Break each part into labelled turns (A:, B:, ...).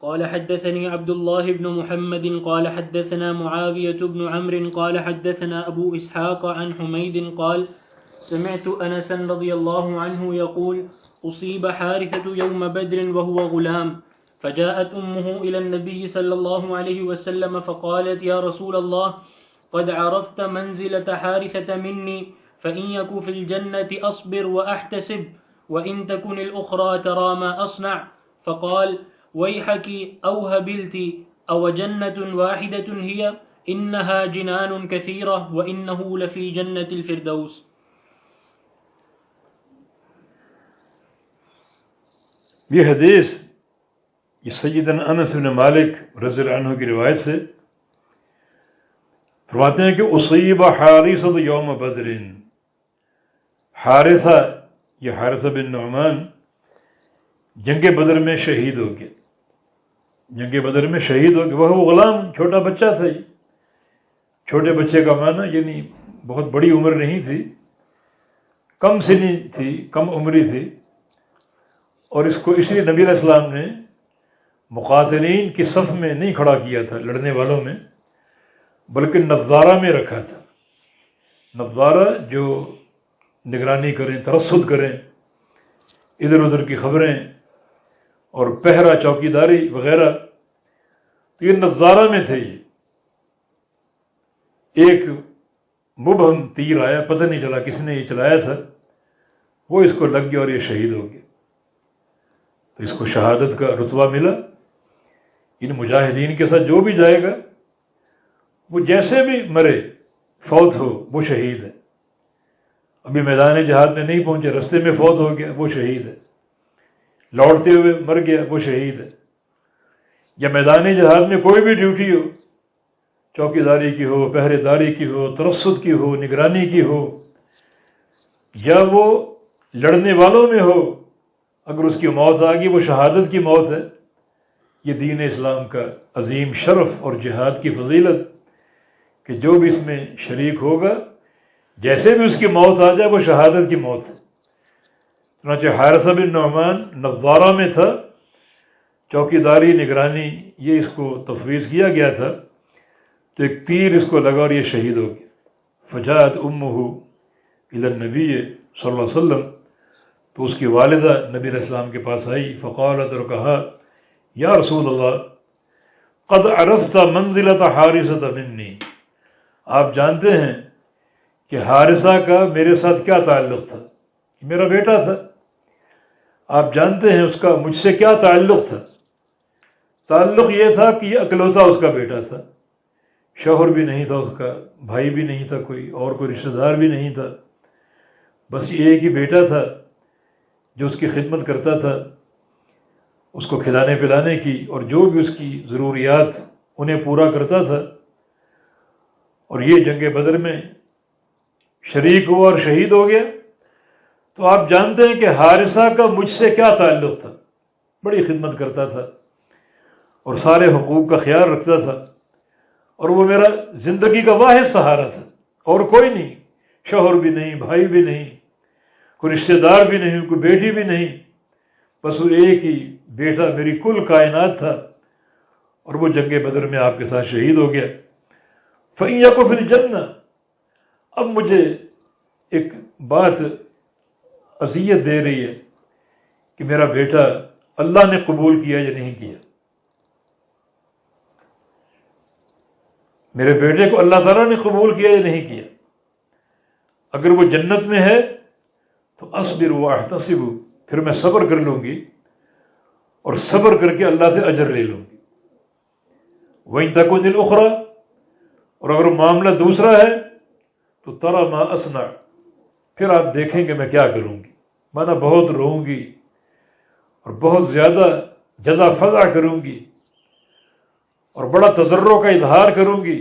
A: قال حدثني عبد الله بن محمد قال حدثنا معاوية بن عمرو قال حدثنا أبو إسحاق عن حميد قال سمعت أنسا رضي الله عنه يقول أصيب حارثة يوم بدر وهو غلام فجاءت أمه إلى النبي صلى الله عليه وسلم فقالت يا رسول الله قد عرفت منزلة حارثة مني فإن يك في الجنة أصبر وأحتسب وإن تكن الأخرى ترى ما أصنع فقال ويحك أو هبلت أو جنة واحدة هي إنها جنان كثيرة وإنه لفي جنة الفردوس.
B: یہ حدیث یہ سیدنا انس بن مالک رضی اللہ عنہ کی روایت سے فرماتے ہیں کہ اصیب حارثۃ یوم بدر، حارثہ یہ حارثہ بن نعمان جنگ بدر میں شہید ہو گیا، جنگ بدر میں شہید ہو گیا، وہ غلام چھوٹا بچہ تھا۔ چھوٹے بچے کا معنی یعنی بہت بڑی عمر نہیں تھی، کم سنی تھی، کم عمری تھی، اور اس کو اس لیے نبی علیہ السلام نے مقاتلین کی صف میں نہیں کھڑا کیا تھا، لڑنے والوں میں، بلکہ نظارہ میں رکھا تھا۔ نظارہ جو نگرانی کریں، ترصد کریں، ادھر ادھر کی خبریں اور پہرا چوکیداری وغیرہ، تو یہ نظارہ میں تھے۔ یہ ایک مبہم تیر آیا، پتہ نہیں چلا کس نے یہ چلایا تھا، وہ اس کو لگ گیا اور یہ شہید ہو گیا، تو اس کو شہادت کا رتبہ ملا۔ ان مجاہدین کے ساتھ جو بھی جائے گا وہ جیسے بھی مرے فوت ہو وہ شہید ہے۔ ابھی میدان جہاد میں نہیں پہنچے، رستے میں فوت ہو گیا وہ شہید ہے، لوٹتے ہوئے مر گیا وہ شہید ہے، یا میدان جہاد میں کوئی بھی ڈیوٹی ہو، چوکیداری کی ہو، پہرے داری کی ہو، ترصد کی ہو، نگرانی کی ہو، یا وہ لڑنے والوں میں ہو، اگر اس کی موت آ گئی وہ شہادت کی موت ہے۔ یہ دین اسلام کا عظیم شرف اور جہاد کی فضیلت کہ جو بھی اس میں شریک ہوگا جیسے بھی اس کی موت آ جائے وہ شہادت کی موت ہے۔ چنانچہ حارثہ بن نعمان نظارہ میں تھا، چوکیداری نگرانی یہ اس کو تفویض کیا گیا تھا، تو ایک تیر اس کو لگا اور یہ شہید ہو گیا۔ فجاءت امہ الی النبی صلی اللہ علیہ وسلم، تو اس کی والدہ نبی علیہ السلام کے پاس آئی، فقالت، اور کہا یا رسول اللہ قد عرفت منزلۃ حارثۃ منی، آپ جانتے ہیں کہ حارثہ کا میرے ساتھ کیا تعلق تھا، میرا بیٹا تھا، آپ جانتے ہیں اس کا مجھ سے کیا تعلق تھا۔ تعلق یہ تھا کہ یہ اکلوتا اس کا بیٹا تھا، شوہر بھی نہیں تھا اس کا، بھائی بھی نہیں تھا، کوئی رشتہ دار بھی نہیں تھا، بس یہ ایک ہی بیٹا تھا جو اس کی خدمت کرتا تھا، اس کو کھلانے پلانے کی اور جو بھی اس کی ضروریات انہیں پورا کرتا تھا، اور یہ جنگ بدر میں شریک ہوا اور شہید ہو گیا۔ تو آپ جانتے ہیں کہ حارثہ کا مجھ سے کیا تعلق تھا، بڑی خدمت کرتا تھا اور سارے حقوق کا خیال رکھتا تھا، اور وہ میرا زندگی کا واحد سہارا تھا، اور کوئی نہیں، شوہر بھی نہیں، بھائی بھی نہیں، کوئی رشتہ دار بھی نہیں، کوئی بیٹی بھی نہیں، بس وہ ایک ہی بیٹا میری کل کائنات تھا، اور وہ جنگ بدر میں آپ کے ساتھ شہید ہو گیا۔ فَإِن يَكُ فِي الْجَنَّةِ، اب مجھے ایک بات اذیت دے رہی ہے کہ میرا بیٹا اللہ نے قبول کیا یا نہیں کیا، میرے بیٹے کو اللہ تعالیٰ نے قبول کیا یا نہیں کیا۔ اگر وہ جنت میں ہے تو اصبر واحتسب، پھر میں صبر کر لوں گی اور صبر کر کے اللہ سے اجر لے لوں گی۔ وَإِن تَكُنِ الْأُخْرَى، اور اگر معاملہ دوسرا ہے تو تَرَى مَا أَصْنَعُ، پھر آپ دیکھیں کہ میں کیا کروں گی، مانا بہت روؤں گی اور بہت زیادہ جزا فضا کروں گی اور بڑا تضرع کا اظہار کروں گی،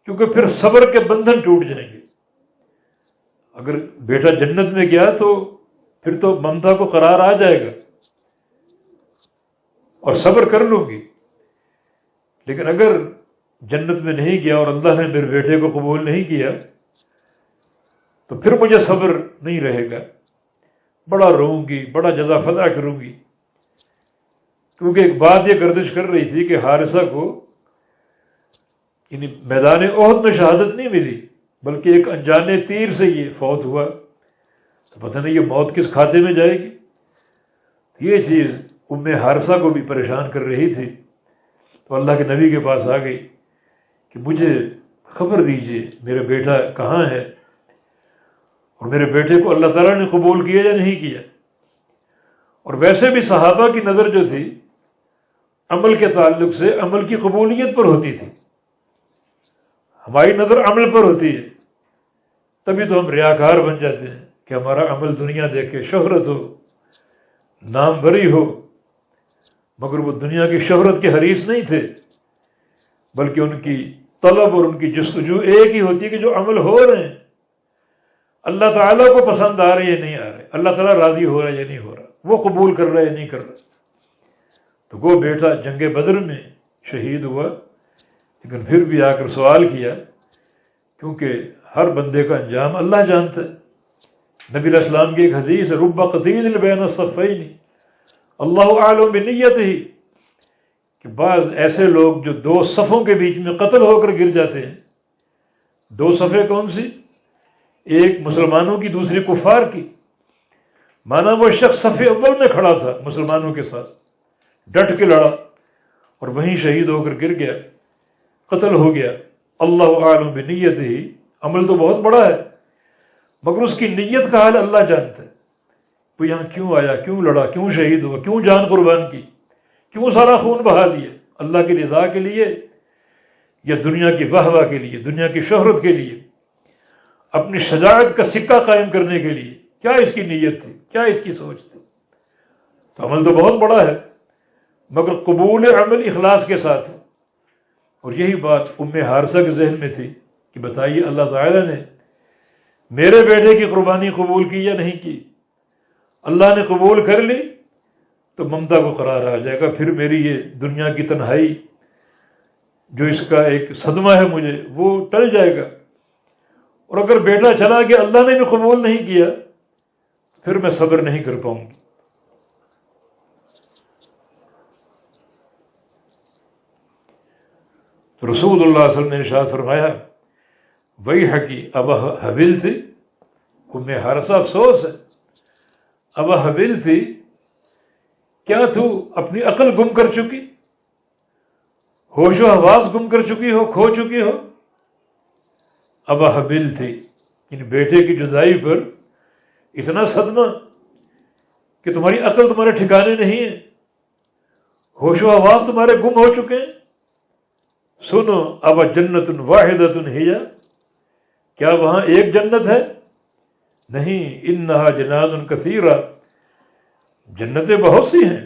B: کیونکہ پھر صبر کے بندھن ٹوٹ جائیں گے۔ اگر بیٹا جنت میں گیا تو پھر تو ممتا کو قرار آ جائے گا اور صبر کر لوں گی، لیکن اگر جنت میں نہیں گیا اور اللہ نے میرے بیٹے کو قبول نہیں کیا تو پھر مجھے صبر نہیں رہے گا، بڑا روؤں گی، بڑا جزا فضا کروں گی۔ کیونکہ ایک بات یہ گردش کر رہی تھی کہ حارثہ کو یعنی میدان احد میں شہادت نہیں ملی بلکہ ایک انجانے تیر سے یہ فوت ہوا، تو پتہ نہیں یہ موت کس کھاتے میں جائے گی۔ یہ چیز ام حارثہ کو بھی پریشان کر رہی تھی، تو اللہ کے نبی کے پاس آ گئی کہ مجھے خبر دیجئے میرا بیٹا کہاں ہے، اور میرے بیٹے کو اللہ تعالیٰ نے قبول کیا یا نہیں کیا۔ اور ویسے بھی صحابہ کی نظر جو تھی عمل کے تعلق سے عمل کی قبولیت پر ہوتی تھی، ہماری نظر عمل پر ہوتی ہے، تبھی تو ہم ریاکار بن جاتے ہیں کہ ہمارا عمل دنیا دیکھے، شہرت ہو، نام بری ہو۔ مگر وہ دنیا کی شہرت کے حریص نہیں تھے، بلکہ ان کی طلب اور ان کی جستجو ایک ہی ہوتی ہے کہ جو عمل ہو رہے ہیں اللہ تعالیٰ کو پسند آ رہے یا نہیں آ رہے، اللہ تعالیٰ راضی ہو رہا ہے یا نہیں ہو رہا، وہ قبول کر رہا ہے یا نہیں کر رہا۔ تو وہ بیٹا جنگ بدر میں شہید ہوا، لیکن پھر بھی آ کر سوال کیا، کیونکہ ہر بندے کا انجام اللہ جانتا ہے۔ نبی علیہ السلام کی ایک حدیث ہے، رب قتیل بین الصفین اللہ اعلم بنیتہ، کہ بعض ایسے لوگ جو دو صفوں کے بیچ میں قتل ہو کر گر جاتے ہیں۔ دو صفیں کون سی؟ ایک مسلمانوں کی، دوسری کفار کی۔ مانا وہ شخص صف اول میں کھڑا تھا مسلمانوں کے ساتھ، ڈٹ کے لڑا اور وہیں شہید ہو کر گر گیا، قتل ہو گیا۔ اللہ اعلم بنیتہ، عمل تو بہت بڑا ہے مگر اس کی نیت کا حال اللہ جانتا ہے۔ وہ یہاں کیوں آیا، کیوں لڑا، کیوں شہید ہوا، کیوں جان قربان کی، کیوں سارا خون بہا دیا، اللہ کی رضا کے لیے یا دنیا کی واہ واہ کے لیے، دنیا کی شہرت کے لیے، اپنی شجاعت کا سکہ قائم کرنے کے لیے؟ کیا اس کی نیت تھی، کیا اس کی سوچ تھی؟ تو عمل تو بہت بڑا ہے مگر قبول عمل اخلاص کے ساتھ ہے۔ اور یہی بات ام حارثہ کے ذہن میں تھی کہ بتائیے اللہ تعالیٰ نے میرے بیٹے کی قربانی قبول کی یا نہیں کی؟ اللہ نے قبول کر لی تو ممتا کو قرار آ جائے گا، پھر میری یہ دنیا کی تنہائی جو اس کا ایک صدمہ ہے مجھے، وہ ٹل جائے گا۔ اور اگر بیٹا چلا گیا اللہ نے بھی قبول نہیں کیا پھر میں صبر نہیں کر پاؤں گی۔ تو رسول اللہ صلی اللہ علیہ وسلم نے ارشاد فرمایا، ویحکی ابا حبلتی، ام حارثہ افسوس ہے، ابا حبلتی، کیا تو اپنی عقل گم کر چکی، ہوش و حواس گم کر چکی ہو، کھو چکی ہو؟ ابا حبلتی، ان بیٹے کی جدائی پر اتنا صدمہ کہ تمہاری عقل تمہارے ٹھکانے نہیں ہے، ہوش و حواس تمہارے گم ہو چکے ہیں۔ سنو اب جنت واحدۃ ہی، کیا وہاں ایک جنت ہے؟ نہیں، انہا جنات کثیرہ، جنتیں بہت سی ہیں۔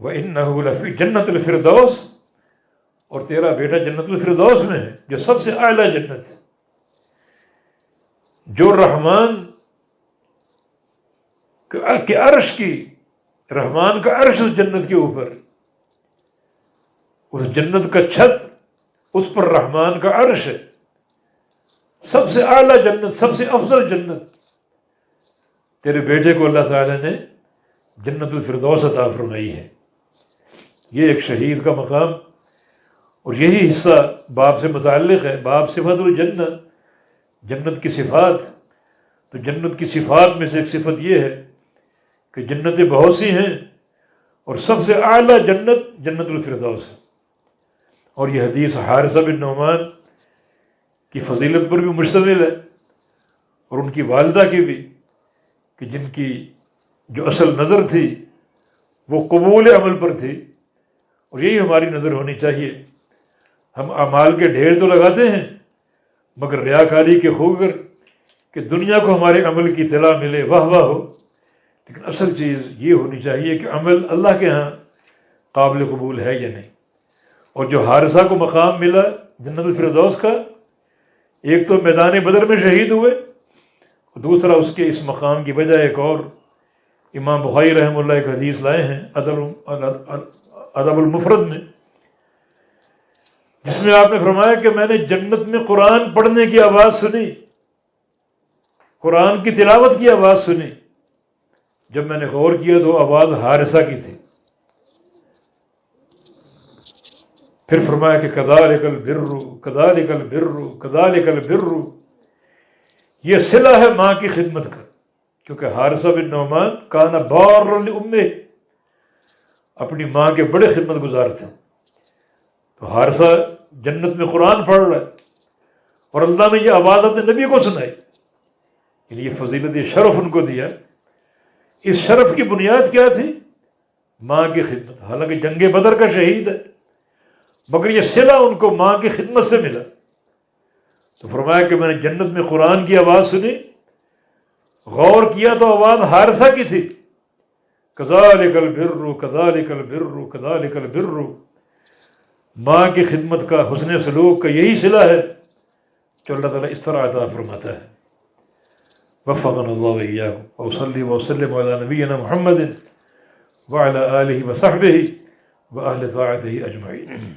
B: وَإِنَّهُ لَفِي جنت الفردوس، اور تیرا بیٹا جنت الفردوس میں ہے جو سب سے اعلیٰ جنت ہے، جو رحمان کے عرش کی، رحمان کا عرش اس جنت کے اوپر، اس جنت کا چھت، اس پر رحمان کا عرش ہے، سب سے اعلیٰ جنت، سب سے افضل جنت۔ تیرے بیٹے کو اللہ تعالیٰ نے جنت الفردوس عطا فرمائی ہے۔ یہ ایک شہید کا مقام، اور یہی حصہ باب سے متعلق ہے، باب صفت الجنہ، جنت کی صفات۔ تو جنت کی صفات میں سے ایک صفت یہ ہے کہ جنتیں بہت سی ہیں اور سب سے اعلیٰ جنت جنت الفردوس ہے۔ اور یہ حدیث حارثہ بن نعمان کی فضیلت پر بھی مشتمل ہے، اور ان کی والدہ کی بھی، کہ جن کی جو اصل نظر تھی وہ قبول عمل پر تھی، اور یہی ہماری نظر ہونی چاہیے۔ ہم اعمال کے ڈھیر تو لگاتے ہیں مگر ریاکاری کے خوگر کہ دنیا کو ہمارے عمل کی اطلاع ملے، واہ واہ ہو، لیکن اصل چیز یہ ہونی چاہیے کہ عمل اللہ کے ہاں قابل قبول ہے یا نہیں۔ اور جو حارثہ کو مقام ملا جنت الفردوس کا، ایک تو میدان بدر میں شہید ہوئے، اور دوسرا اس کے اس مقام کی وجہ ایک اور، امام بخاری رحمہ اللہ ایک حدیث لائے ہیں ادب المفرد میں، جس میں آپ نے فرمایا کہ میں نے جنت میں قرآن پڑھنے کی آواز سنی، قرآن کی تلاوت کی آواز سنی۔ جب میں نے غور کیا تو آواز حارثہ کی تھی، پھر فرمایا کہ کذالک البر کذالک البر کذالک البر، یہ صلہ ہے ماں کی خدمت کا، کیونکہ حارثہ بن نعمان کان بارا لامہ، اپنی ماں کے بڑے خدمت گزار تھے. تو حارثہ جنت میں قرآن پڑھ رہا ہے اور اللہ نے یہ آواز اپنے نبی کو سنائی، یعنی یہ فضیلت، یہ شرف ان کو دیا. اس شرف کی بنیاد کیا تھی؟ ماں کی خدمت. حالانکہ جنگ بدر کا شہید ہے، مگر یہ صلہ ان کو ماں کی خدمت سے ملا. تو فرمایا کہ میں نے جنت میں قرآن کی آواز سنی، غور کیا تو آواز حارثہ کی تھی، کذالک البر کذالک البر کذالک البر. ماں کی خدمت کا، حسن سلوک کا یہی صلہ ہے جو اللہ تعالیٰ اس طرح عطا فرماتا ہے. وفقنا اللہ وإياكم وصلی وسلم علی نبینا محمد وعلى آلہ وصحبہ وأہل طاعتہ اجمعین.